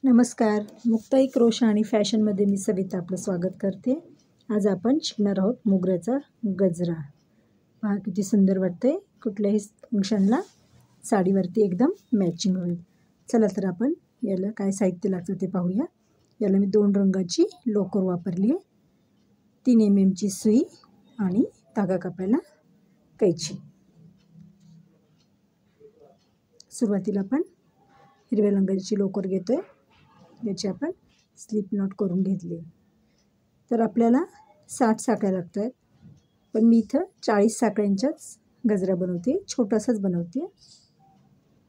नमस्कार. मुक्ताई क्रोशा आणि फॅशनमध्ये मी सविता आपलं स्वागत करते. आज आपण शिकणार आहोत मोगऱ्याचा गजरा. पहा किती सुंदर वाटते. कुठल्याही फंक्शनला साडीवरती एकदम मॅचिंग होईल. चला तर आपण याला काय साहित्य लागतं ते पाहूया. याला मी 2 रंगाची लोकर वापरली आहे, 3 mm ची सुई आणि धागा कापायला कैची. सुरुवातीला आपण हिरव्या रंगाची लोकर घेतोय, याची आपण स्लिप नॉट करून घेतली. तर आपल्याला 60 साखळ्या लागत आहेत, पण मी इथं 40 साखळ्यांच्याच गजरा बनवते, छोटासाच बनवते.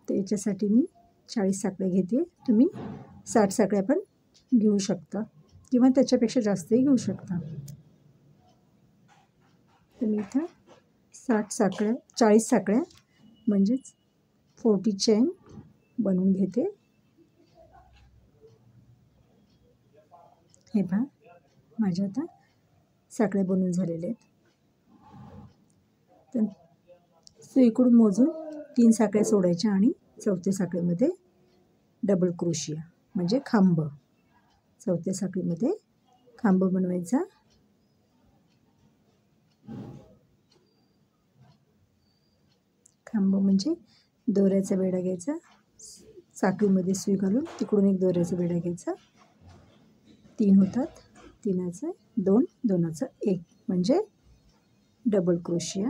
तर याच्यासाठी मी 40 साखळ्या घेते. तुम्ही 60 साखळ्या पण घेऊ शकता किंवा त्याच्यापेक्षा जास्तही घेऊ शकता. तर मी इथं 40 साखळ्या म्हणजेच 40 चेन बनवून घेते. हे पहा, माझ्या आता साखळ्या बनवून झालेल्या आहेत. तर सुईकडून मोजून 3 साखळ्या सोडायच्या आणि 4थ्या साखळीमध्ये डबल क्रोशिया म्हणजे खांब. 4थ्या साखळीमध्ये खांब बनवायचा. खांब म्हणजे दोऱ्याचा बेडा घ्यायचा, साखळीमध्ये सुई घालून तिकडून एक दोऱ्याचा बेडा घ्यायचा. 3 होतात, 3चं 2, 2चं 1 म्हणजे डबल क्रोशिया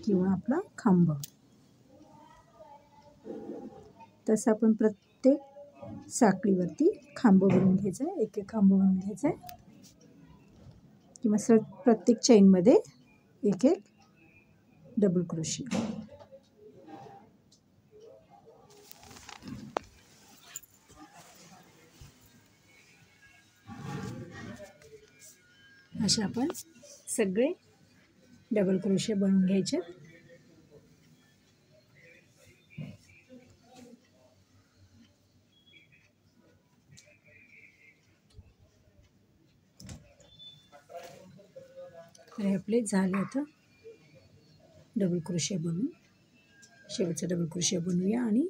किंवा आपला खांब. तसं आपण प्रत्येक साखळीवरती खांब बनवून घ्यायचा आहे, एक खांब बनवून घ्यायचा आहे किंवा प्रत्येक चेनमध्ये एक डबल क्रोशिया. अशा आपण सगळे डबल क्रोशिया बनवून घ्यायचे. तर हे आपले झाले. आता डबल क्रोशिया बनवून शेवटचा डबल क्रोशिया बनवूया आणि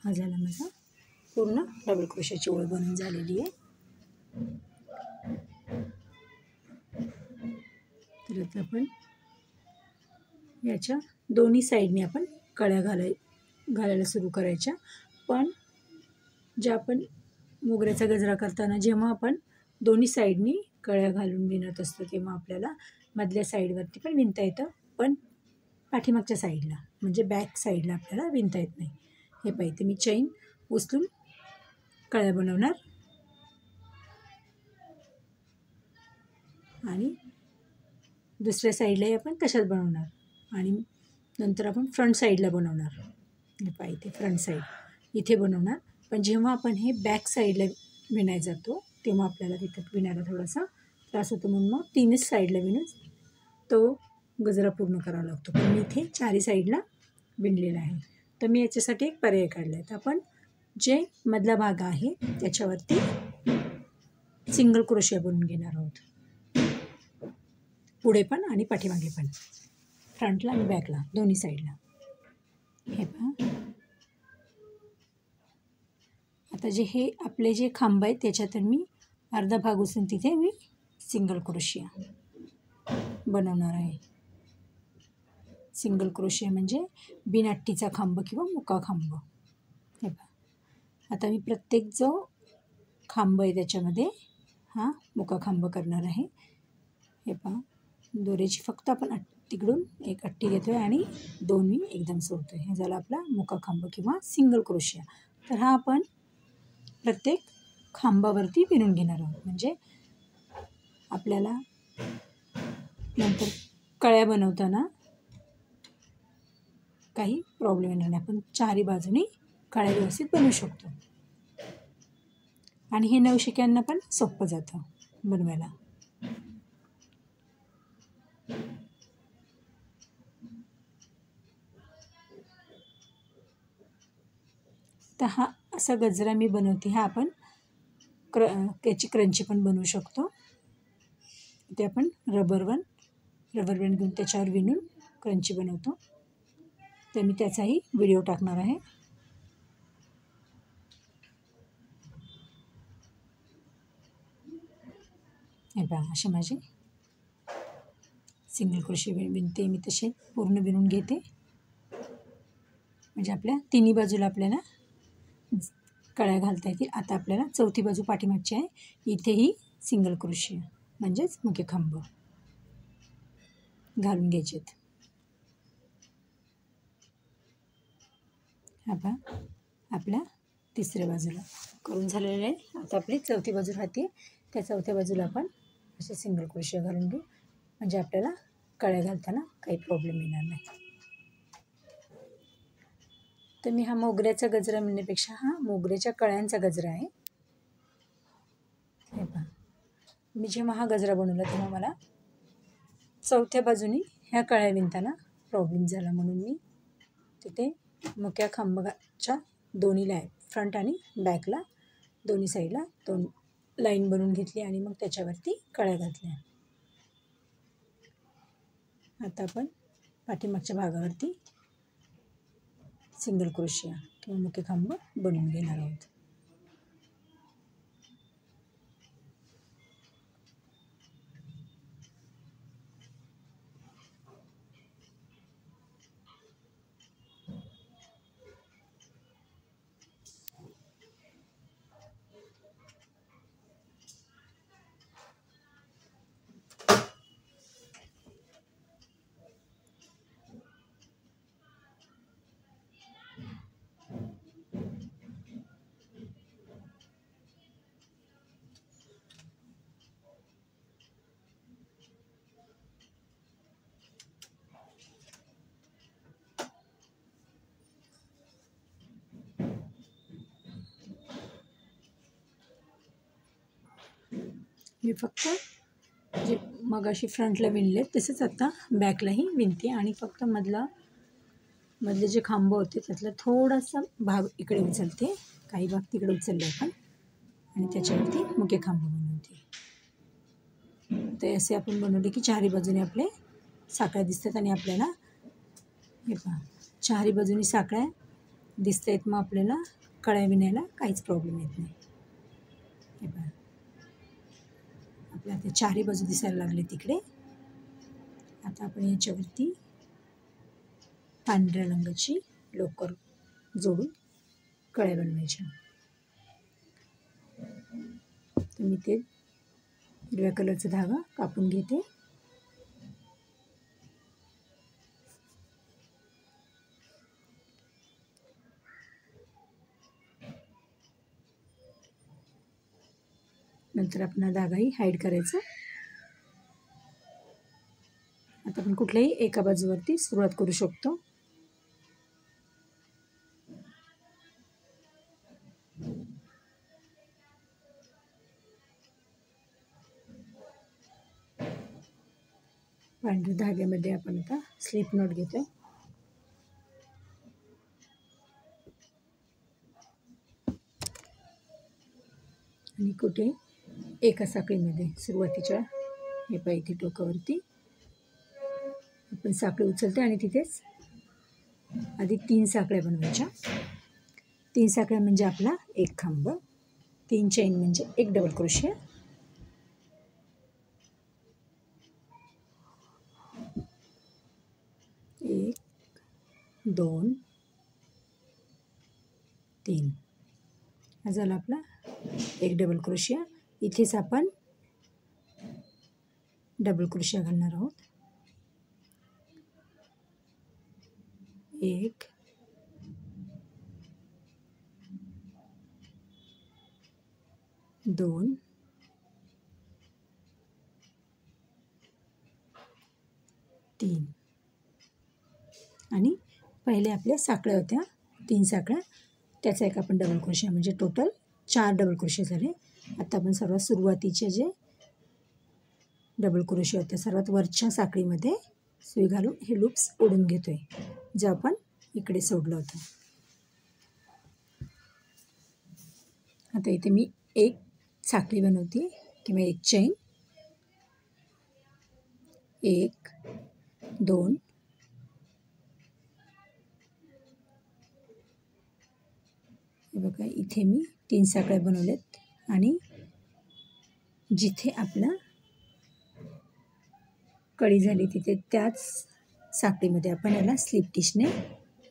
हा झाला माझा पूर्ण डबल क्रोशियाची ओळ बनवून झालेली आहे. तर आता आपण याच्या दोन्ही साईडने आपण कळ्या घालायला सुरू करायच्या. पण ज्या आपण मोगऱ्याचा गजरा करताना जेव्हा आपण दोन्ही साईडनी कळ्या घालून विणत असतो, तेव्हा आपल्याला मधल्या साईडवरती पण विणता येतं, पण पाठीमागच्या साईडला म्हणजे बॅक साईडला आपल्याला विणता येत नाही. हे पाहिजे मी चैन उचलून कळ्या बनवणार आणि दुसऱ्या साईडलाही आपण तशाच बनवणार आणि नंतर आपण फ्रंट साईडला बनवणार. हे पाहिजे फ्रंट साईड इथे बनवणार. पण जेव्हा आपण हे बॅक साईडला विणायला जातो तेव्हा आपल्याला तिथं विणायला थोडासा त्रास होतो, म्हणून मग 3च साईडला विणून तो गजरा पूर्ण करावा लागतो. पण मी इथे 4ही साईडला विणलेला आहे. तर मी याच्यासाठी एक पर्याय काढला आहे. तर आपण जे मधला भाग आहे त्याच्यावरती सिंगल क्रोशिया बनवून घेणार आहोत, पुढे पण आणि पाठीमागे पण, फ्रंटला आणि बॅकला दोन्ही साईडला. हे पहा, आता हे आपले जे खांब आहेत त्याच्यातून मी अर्धा भाग उचलून तिथे मी सिंगल क्रोशिया बनवणार आहे. सिंगल क्रोशिया म्हणजे बिनअट्टीचा खांब किंवा मुका खांब. हे पहा, आता मी प्रत्येक जो खांब आहे त्याच्यामध्ये हा मुका खांब करणार आहे. हे पहा, दोऱ्याची फक्त आपण तिकडून एक अट्टी घेतो आहे आणि 2 मी एकदम सोडतो आहे. हे झाला आपला मुका खांब किंवा सिंगल क्रोशिया. तर हा आपण प्रत्येक खांबावरती विणून घेणार आहोत, म्हणजे आपल्याला नंतर कळ्या बनवताना काही प्रॉब्लेम येणार नाही. आपण 4ही बाजूनी कळ्या व्यवस्थित बनवू शकतो आणि हे नवशिक्यांना पण सोपं जातं बनवायला. तर हा असा गजरा मी बनवते. हा आपण त्याची क्रंची पण बनवू शकतो. ते आपण रबर बँड घेऊन त्याच्यावर विणून क्रंची बनवतो, तर मी त्याचाही व्हिडिओ टाकणार आहे. हे पहा, असे माझे सिंगल क्रोशे विणते मी, तसे पूर्ण विणून घेते. म्हणजे आपल्या तिन्ही बाजूला आपल्याला कळ्या घालता येतील. आता आपल्याला चौथी बाजू पाठीमागची आहे, इथेही सिंगल क्रोशे म्हणजेच मुके खांब घालून घ्यायचेत. हा पहा, आपल्या तिसऱ्या बाजूला करून झालेलं आहे. आता आपली चौथी बाजू राहते, त्या चौथ्या बाजूला आपण असे सिंगल क्रोशे घालून घेऊ, म्हणजे आपल्याला कळ्या घालताना काही प्रॉब्लेम येणार नाही. तर मी हा मोगऱ्याचा गजरा म्हणण्यापेक्षा हा मोगऱ्याच्या कळ्यांचा गजरा आहे. हे पहा, मी जेव्हा हा गजरा बनवला तेव्हा मला चौथ्या बाजूनी ह्या कळ्या विणताना प्रॉब्लेम झाला, म्हणून मी तिथे मुक्या खांबाच्या दोन्हीला आहे, फ्रंट आणि बॅकला दोन्ही साईडला 2 लाईन बनवून घेतली आणि मग त्याच्यावरती कळ्या घातल्या. आता आपण पाठीमागच्या भागावरती सिंगल क्रोशिया किंवा मुके खांब बनवून घेणार आहोत. मी फक्त जे मगाशी फ्रंटला विणले तसेच आता बॅकलाही विणते, आणि फक्त मधले जे खांब होते त्यातला थोडासा भाग इकडे उचलते, काही भाग तिकडे उचलले आपण, आणि त्याच्यावरती मुके खांब बनवते. ते असे आपण बनवले की चारी बाजूने आपले साकळ्या दिसतात, आणि आपल्याला हे पहा चारी बाजूनी साकळ्या दिसत आहेत, मग आपल्याला कळ्या विणायला काहीच प्रॉब्लेम येत नाही. हे पहा, आपल्या ते चारी बाजू दिसायला लागले तिकडे. आता आपण याच्यावरती पांढऱ्या रंगाची लोकर जोडून कळ्या बनवायच्या. तर मी ते हिरव्या कलरचा धागा कापून घेते. नंतर आपण धागाही हाईड करायचा. आता आपण कुठल्याही एका बाजूवरती सुरुवात करू शकतो. पांढऱ्या धाग्यामध्ये आपण आता स्लिप नॉट घेतो. आणि कुठे एका साखळीमध्ये सुरुवातीच्या हे पाय इथे टोकावरती आपण साखळी उचलते, आणि तिथेच आधी 3 साखळ्या बनवायच्या. 3 साखळ्या म्हणजे आपला एक खांब, 3 चैन म्हणजे एक डबल क्रोशिया, 1 2 3 हा झाला आपला एक डबल क्रोशिया. इथेच आपण डबल क्रोशिया घालणार आहोत. 1 2 3 आणि पहिले आपल्या साखळ्या होत्या 3 साखळ्या, त्याचा एक आपण डबल क्रोशिया, म्हणजे टोटल 4 डबल क्रोशिया झाले. आता आपण सर्वात सुरुवातीचे जे डबल क्रोशिया होत्या सर्वात वरच्या साखळीमध्ये सुई घालून हे लूप्स ओढून घेतोय, जे आपण इकडे सोडलं होतं. आता इथे मी एक साखळी बनवते किंवा एक चैन, 1 2 बघा इथे मी 3 साखळ्या बनवल्यात आणि जिथे आपलं कळी झाली तिथे त्याच साखळीमध्ये आपण याला स्लिप टिशने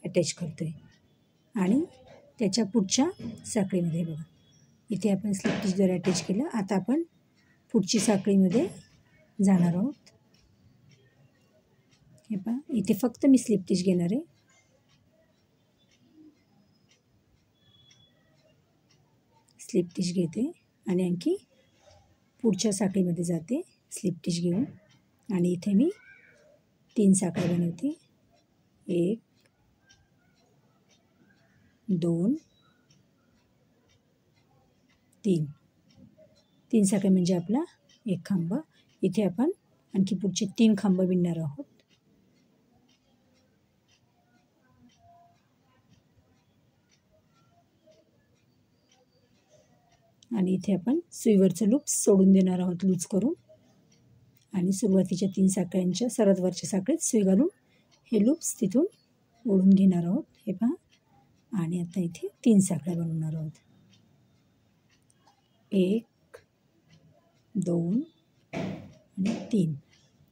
अटॅच करतो आहे आणि त्याच्या पुढच्या साखळीमध्ये बघा इथे आपण स्लिप टिशद्वारे अटॅच केलं. आता आपण पुढची साखळीमध्ये जाणार आहोत. हे पहा इथे फक्त मी स्लिप टिश घेणार आहे. स्लिप टिश घेते आणि आणखी पुढच्या साखळीमध्ये जाते स्लिप टिश घेऊन आणि इथे मी 3 साखळ्या बनवते. 1 2 3 साखळ्या म्हणजे आपला एक खांब. इथे आपण आणखी पुढचे 3 खांब विणणार आहोत. आणि इथे आपण सुईवरचं लूप सोडून देणार आहोत लूज करून आणि सुरुवातीच्या 3 साखळ्यांच्या सर्वात वरच्या साखळीत सुई घालून हे लूप्स तिथून ओढून घेणार आहोत. हे पहा आणि आता इथे 3 साखळ्या बनवणार आहोत. 1 2 आणि 3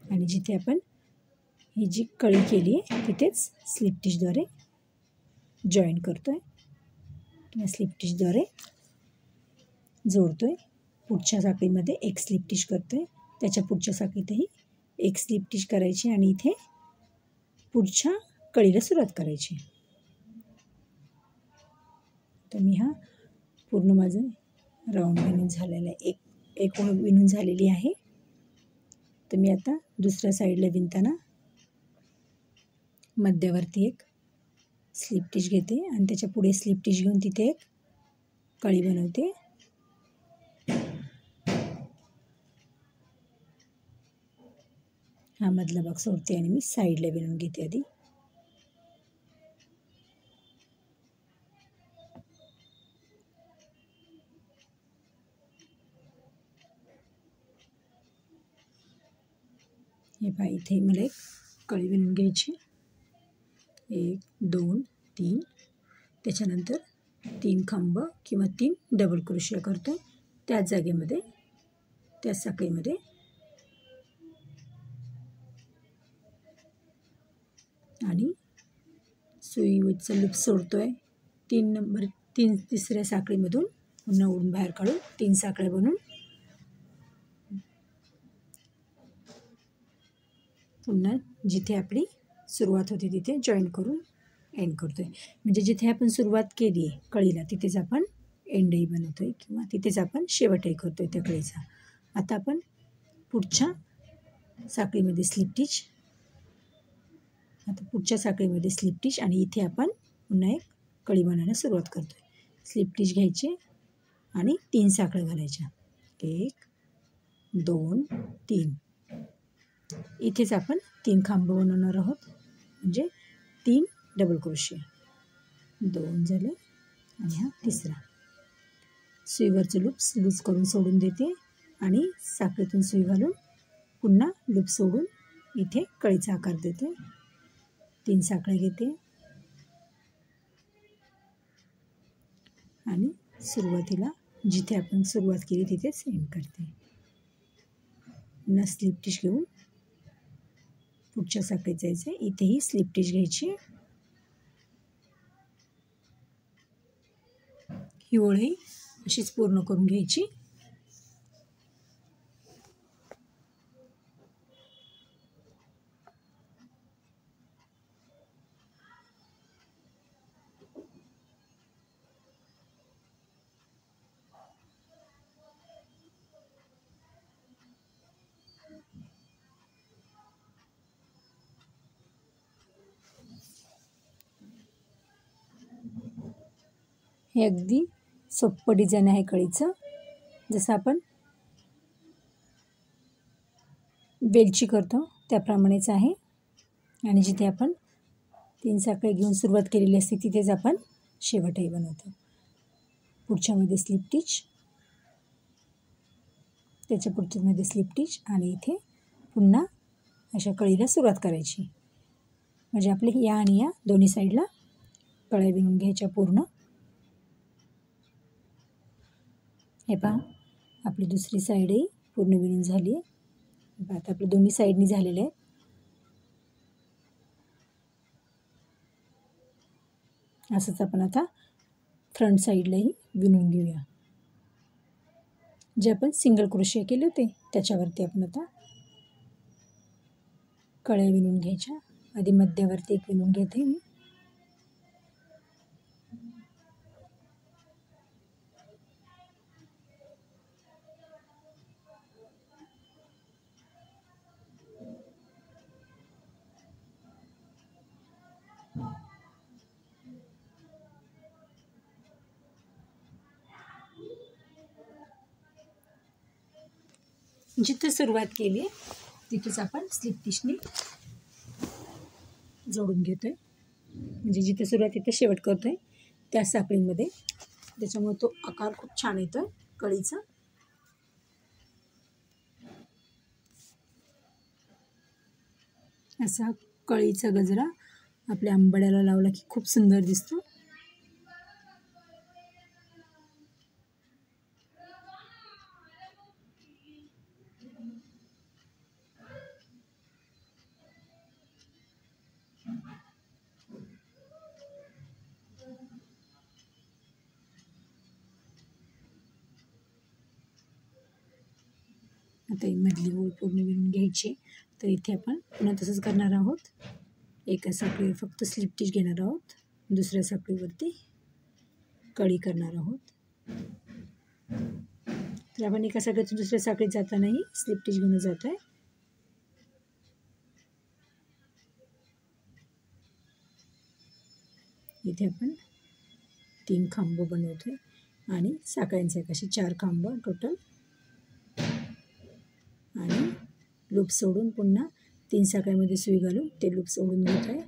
आणि जिथे आपण ही जी कळी केली आहे तिथेच स्लिप टिशद्वारे जॉईन करतो आहे किंवा स्लिप टिशद्वारे जोडतो आहे. पुढच्या साखळीमध्ये एक स्लिप टिश करतो आहे. त्याच्या पुढच्या साखळीतही एक स्लिप टिश करायची आणि इथे पुढच्या कळीला सुरुवात करायची. तर मी हा पूर्ण माझं राऊंड विणून झालेला आहे. एक ओळ विणून झालेली आहे. तर मी आता दुसऱ्या साईडला विणताना मध्यावरती एक स्लिप टिश घेते आणि त्याच्या पुढे स्लिप टिश घेऊन तिथे एक कळी बनवते. हा मधला भाग सोडते आणि मी साईडला विणून घेते आधी. हे पहा इथे मला एक कळी विणून घ्यायची. 1 2 3 त्याच्यानंतर 3 खांब किंवा 3 डबल क्रोशिया करतो. त्याच जागेमध्ये त्याच साखळीमध्ये आणि सुईवरचा लूप सोडतोय. 3 साखळीमधून पुन्हा ओढून बाहेर काढून 3 साखळ्या बनवून पुन्हा जिथे आपली सुरुवात होती तिथे जॉईन करून एंड करतोय. म्हणजे जिथे आपण सुरुवात केली आहे कळीला तिथेच आपण एंडही बनवतोय किंवा तिथेच आपण शेवटही करतोय त्या कळीचा. आता आपण पुढच्या साखळीमध्ये स्लिप टिच. आता पुढच्या साखळीमध्ये स्लिप टिच आणि इथे आपण पुन्हा एक कळी बनवायला सुरुवात करतोय. स्लिप टिच घ्यायची आणि 3 साखळ्या घालायच्या. 1 2 3 इथेच आपण 3 खांब बनवणार आहोत म्हणजे 3 डबल क्रोशिया. 2 झाले आणि हा तिसरा. सुईवरचं लूप्स लूज करून सोडून देते आणि साखळीतून सुई घालून पुन्हा लूप सोडून इथे कळीचा आकार देते. 3 साखळ्या घेते आणि सुरुवातीला जिथे आपण सुरुवात केली तिथेच एंड करते. पुन्हा स्लिप टिश घेऊन पुढच्या साखळीत जायचं. इथेही स्लिप टिश घ्यायची. ही ओळही अशीच पूर्ण करून घ्यायची. हे अगदी सोप्पं डिझाईन आहे कळीचं. जसं आपण वेलची करतो त्याप्रमाणेच आहे आणि जिथे आपण 3 साखळ्या घेऊन सुरुवात केलेली असते तिथेच आपण शेवटही बनवतो. पुढच्यामध्ये स्लिप टिच, त्याच्या पुढच्यामध्ये स्लिप टिच आणि इथे पुन्हा अशा कळीला सुरुवात करायची. म्हणजे आपले या आणि या दोन्ही साईडला कळ्या विणून घ्यायच्या पूर्ण. हे पहा आपली दुसरी साईडही पूर्ण विणून झाली आहे. आता आपल्या दोन्ही साईडनी झालेले आहे. असंच आपण आता फ्रंट साईडलाही विणून घेऊया. जे आपण सिंगल क्रोशिया केले होते त्याच्यावरती आपण आता कळ्या विणून घ्यायच्या. आधी मध्यावरती एक विणून घेते मी. जिथं सुरुवात केली तिथेच आपण स्लिप टिशने जोडून घेतोय. म्हणजे जिथे सुरुवात तिथे शेवट करतोय त्या साखळीमध्ये. त्याच्यामुळे तो आकार खूप छान येतोय कळीचा. असा कळीचा गजरा आपल्या आंबाड्याला लावला की खूप सुंदर दिसतो. आता ही मधली ओळ पूर्ण विणून घ्यायची. तर इथे आपण पुन्हा तसंच करणार आहोत. एका साखळीवर फक्त स्लिप टिच घेणार आहोत, दुसऱ्या साखळीवरती कळी करणार आहोत. तर आपण एका साखळीतून दुसऱ्या साखळीत जातानाही स्लिप टिच घेऊन जात आहे. इथे आपण 3 खांब बनवतोय आणि साखळ्यांचे असे 4 खांब टोटल. आणि लूप सोडून पुन्हा 3 साखळ्यामध्ये सुई घालून ते लूप सोडून घेतोय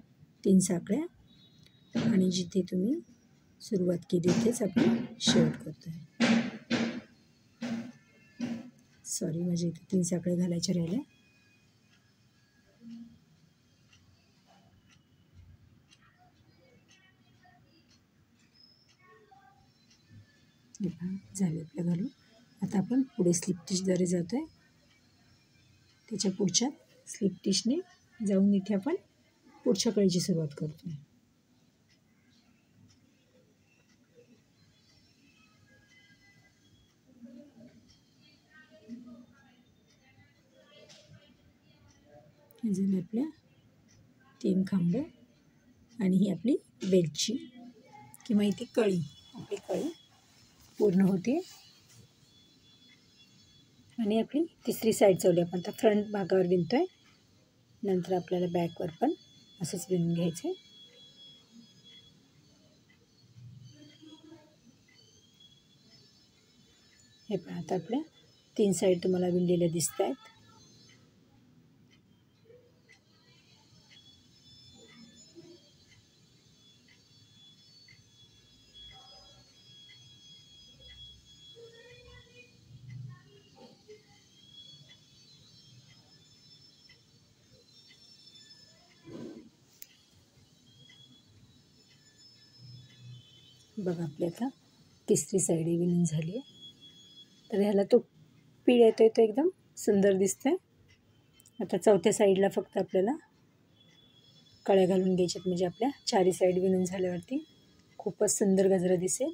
3 साखळ्या. आणि जिथे तुम्ही सुरुवात केली तेच आपण शेवट करतोय. सॉरी, माझ्या इथे 3 साखळ्या घालायच्या राहिल्या. झाले आपल्या घालून. आता आपण पुढे स्लिप टिचद्वारे जातो आहे. त्याच्या पुढच्या स्लिप टिचने जाऊन इथे आपण पुढच्या कळीची सुरुवात करतो आहे. झाले आपल्या 3 खांब. आणि ही आपली बेल्टची किंवा इथे कळी, आपली कळी पूर्ण होते. आणि आपली तिसरी साईड चालली. आपण आता फ्रंट भागावर विणतोय. नंतर आपल्याला बॅकवर पण असंच विणून घ्यायचं आहे. हे पण आता आपल्या 3 साईड तुम्हाला विणलेल्या दिसत आहेत. बघा आपली आता तिसरी साईड विणून झाली आहे. तर ह्याला तो पीळ येतोय तो एकदम सुंदर दिसतोय. आता चौथ्या साईडला फक्त आपल्याला कळ्या घालून घ्यायच्यात. म्हणजे आपल्या 4ही साईड विणून झाल्यावरती खूपच सुंदर गजरा दिसेल.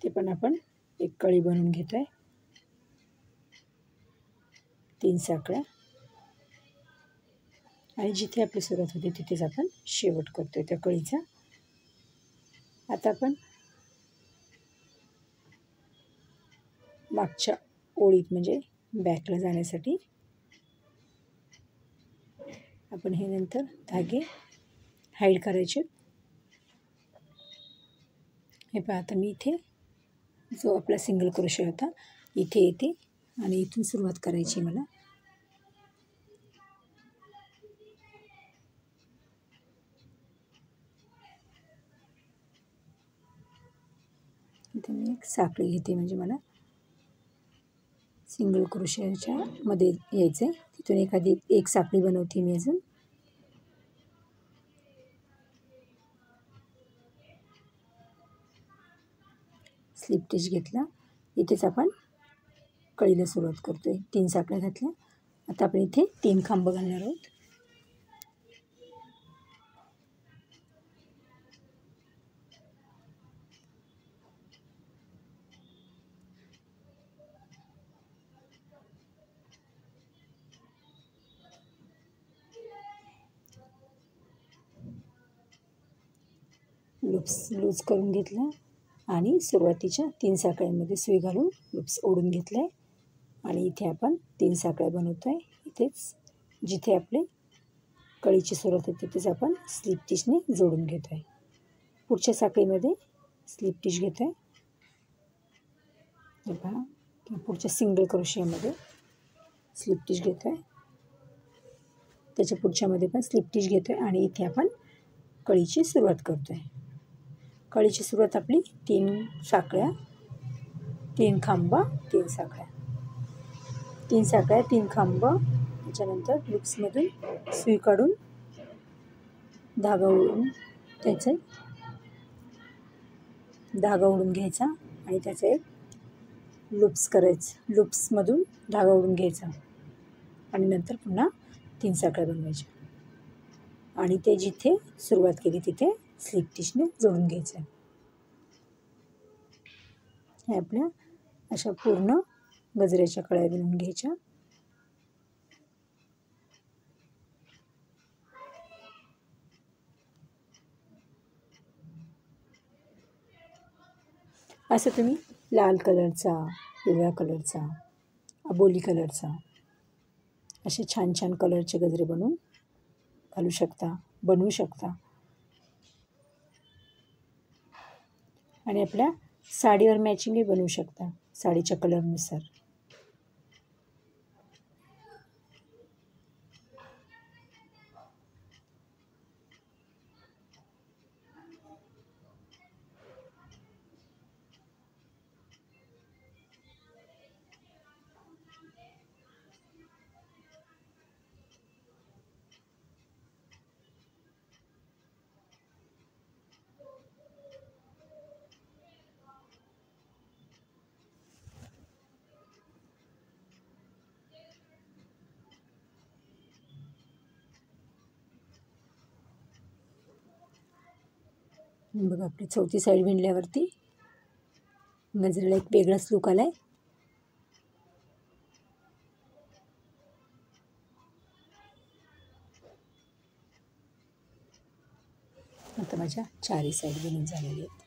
ते पण आपण एक कळी बनवून घेतोय. 3 साखळ्या. आणि जिथे आपली सुरुवात होते तिथेच आपण शेवट करतोय त्या कळीचा. आता आपण मागच्या ओळीत म्हणजे बॅकला जाण्यासाठी आपण हे नंतर धागे हाईड करायचे. हे पहा आता मी इथे जो आपला सिंगल क्रोशे होता इथे येते आणि इथून सुरुवात करायची मला. इथे मी एक साखळी घेते, म्हणजे मला सिंगल क्रोशियाच्या मध्ये यायचं आहे. तिथून एखादी एक साखळी बनवते मी अजून. स्लिप स्टिच घेतला. इथेच आपण कळीला सुरुवात करतोय. 3 साखळ्या घातल्या. आता आपण इथे 3 खांब घालणार आहोत. लूप्स लूज करून घेतला आणि सुरुवातीच्या 3 साखळ्यांमध्ये सुई घालून लूप्स ओढून घेतले आणि इथे आपण 3 साखळ्या बनवतो आहे. इथेच जिथे आपले कळीची सुरुवात आहे तिथेच आपण स्लिप स्टिचने जोडून घेतो आहे. पुढच्या साखळीमध्ये स्लिप स्टिच घेतो आहे. हे पहा, पुढच्या सिंगल क्रोशियामध्ये स्लिप स्टिच घेतो आहे. त्याच्या पुढच्यामध्ये पण स्लिप स्टिच घेतो आहे आणि इथे आपण कळीची सुरुवात करतो आहे. कळीची सुरुवात आपली 3 साखळ्या, 3 खांब, 3 साखळ्या, 3 साखळ्या, 3 खांब. त्याच्यानंतर लूप्समधून सुई काढून धागा ओढून धागा ओढून घ्यायचा आणि त्याचं एक लूप्स करायचं. लूप्समधून धागा ओढून घ्यायचा आणि नंतर पुन्हा 3 साखळ्या बनवायच्या आणि ते जिथे सुरुवात केली तिथे स्लिप स्टिचने जोडून घ्यायचं. हे आपल्या अशा पूर्ण गजऱ्याच्या कळ्या बनवून घ्यायच्या. असं तुम्ही लाल कलरचा, पिवळ्या कलरचा, अबोली कलरचा असे छान छान कलरचे गजरे बनवू शकता आणि आपल्या साडीवर मॅचिंगही बनवू शकता साडीच्या कलरनुसार. बघा, आपली 4थी साईड विणल्यावरती गजऱ्याला एक वेगळाच लुक आला आहे. आता माझ्या 4ही साईड विणून झालेली आहेत.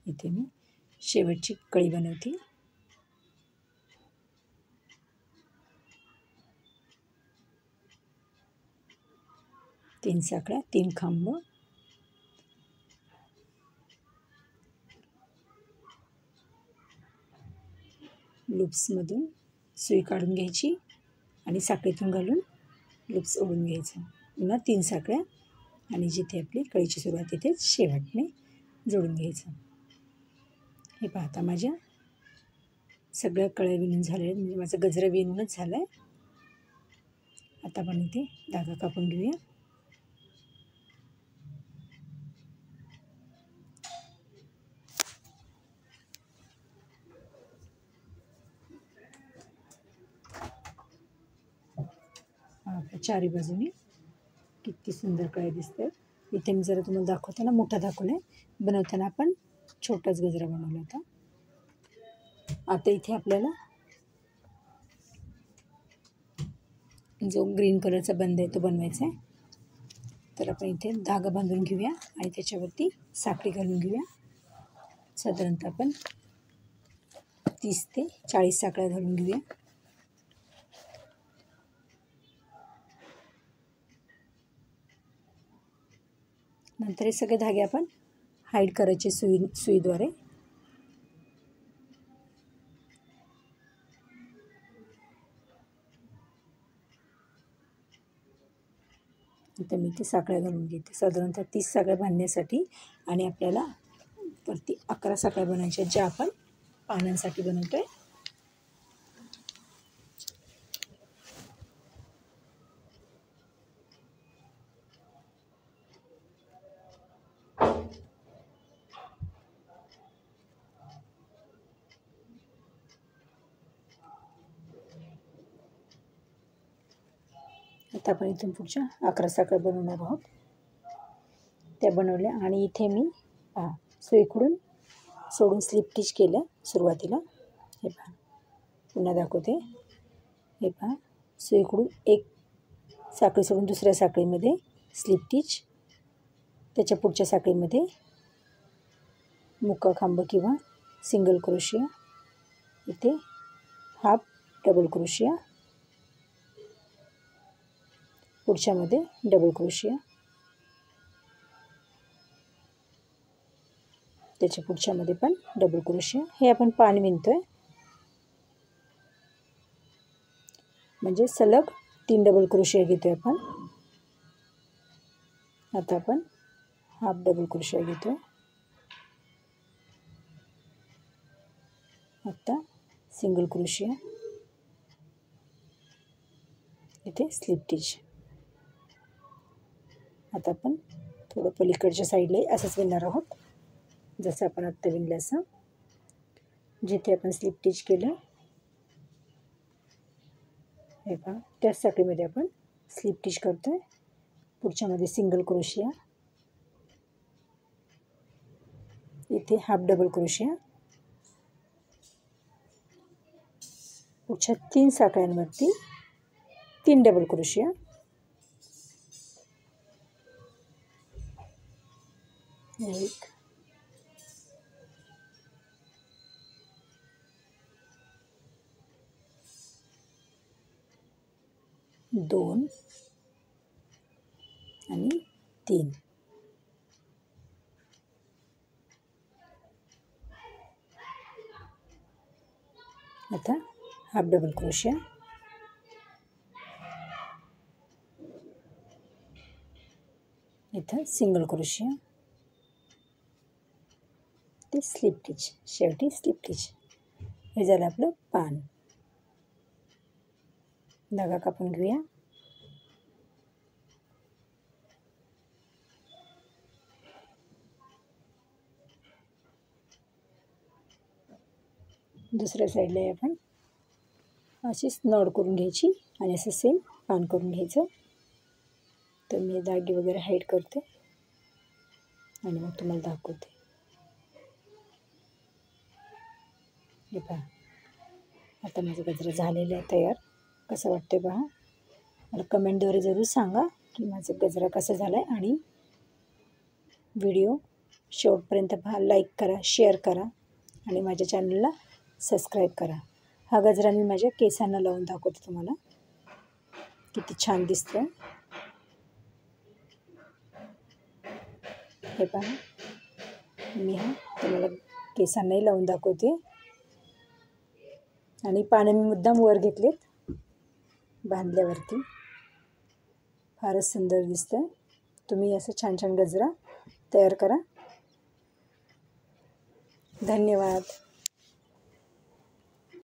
इथे मी शेवटची कळी बनवते. तीन साखळ्या, 3 खांब, लूप्समधून सुई काढून घ्यायची आणि साखळीतून घालून लूप्स ओढून घ्यायचं. पुन्हा 3 साखळ्या आणि जिथे आपली कळीची सुरुवात तिथेच शेवटने जोडून घ्यायचं. हे पाहता माझ्या सगळ्या कळ्या विणून झाल्या आहेत, म्हणजे माझं गजरा विणूनच झालं आहे. आता आपण इथे धागा कापून घेऊया. आपल्या चारी बाजूने किती सुंदर कळ्या दिसतात. इथे मी जरा तुम्हाला दाखवताना मोठा दाखवला आहे, बनवताना आपण छोटाच गजरा बनवला होता. आता इथे आपल्याला जो ग्रीन कलरचा बंद आहे तो बनवायचा आहे. तर आपण इथे धागा बांधून घेऊया आणि त्याच्यावरती साखळी घालून घेऊया. साधारणतः आपण 30 ते 40 साखळ्या घालून घेऊया. नंतर हे सगळे धागे आपण हाईड करायचे सुईद्वारे. इथे मी ते साखळ्या घालून घेते, साधारणतः 30 साखळ्या बांधण्यासाठी. आणि आपल्याला वरती 11 साखळ्या बनवायच्या, ज्या आपण पानांसाठी बनवतो आहे. आता आपण इथून पुढच्या 11 साखळ्या बनवणार आहोत. त्या बनवल्या आणि इथे मी सुईकडून सोडून स्लिप टिच केलं सुरुवातीला. हे पहा, पुन्हा दाखवते. हे पहा, सुईकडून एक साखळी सोडून दुसऱ्या साखळीमध्ये स्लिप टिच, त्याच्या पुढच्या साखळीमध्ये मुक्का खांब किंवा सिंगल क्रोशिया, इथे हाफ डबल क्रोशिया, पुढच्यामध्ये डबल क्रोशिया, त्याच्या पुढच्यामध्ये पण डबल क्रोशिया. हे आपण पान विणतोय, म्हणजे सलग 3 डबल क्रोशिया घेतोय आपण. आता आपण हाफ डबल क्रोशिया घेतोय. आता सिंगल क्रोशिया, इथे स्लिप टिच. आता आपण थोडं पलीकडच्या साईडला असंच विणणार आहोत, जसं आपण आत्ता विणलं असं. जिथे आपण स्लिप टिच केलं, हे पहा, त्याच साखळीमध्ये आपण स्लिप टिच करतोय. पुढच्यामध्ये सिंगल क्रोशिया, इथे हाफ डबल क्रोशिया, पुढच्या 3 साखळ्यांवरती 3 डबल क्रोशिया, एक, दोन आणि 3. आता हाफ डबल क्रोशिया, इथं सिंगल क्रोशिया, ते स्लिप टिच, शेवटी स्लिप टिच. हे झालं आपलं पान. धागा कापून घेऊया. दुसऱ्या साईडला आपण अशीच नॉड करून घ्यायची आणि असं सेम पान करून घ्यायचं. तर मी धागे वगैरे हाईड करते आणि मग तुम्हाला दाखवते. हे पहा, आता माझं गजरा झालेलं आहे तयार. कसं वाटतं पहा, मला कमेंटद्वारे जरूर सांगा की माझं गजरा कसं झाला आहे. आणि व्हिडिओ शेवटपर्यंत पहा, लाईक करा, शेअर करा आणि माझ्या चॅनलला सबस्क्राईब करा. हा गजरा मी माझ्या केसांना लावून दाखवते तुम्हाला, किती छान दिसतोय. हे पहा, मी हा तुम्हाला केसांनाही लावून दाखवते. आणि पानं मी मुद्दाम वर घेतलेत बांधल्यावरती, फारच सुंदर दिसतंय. तुम्ही असं छान छान गजरा तयार करा. धन्यवाद.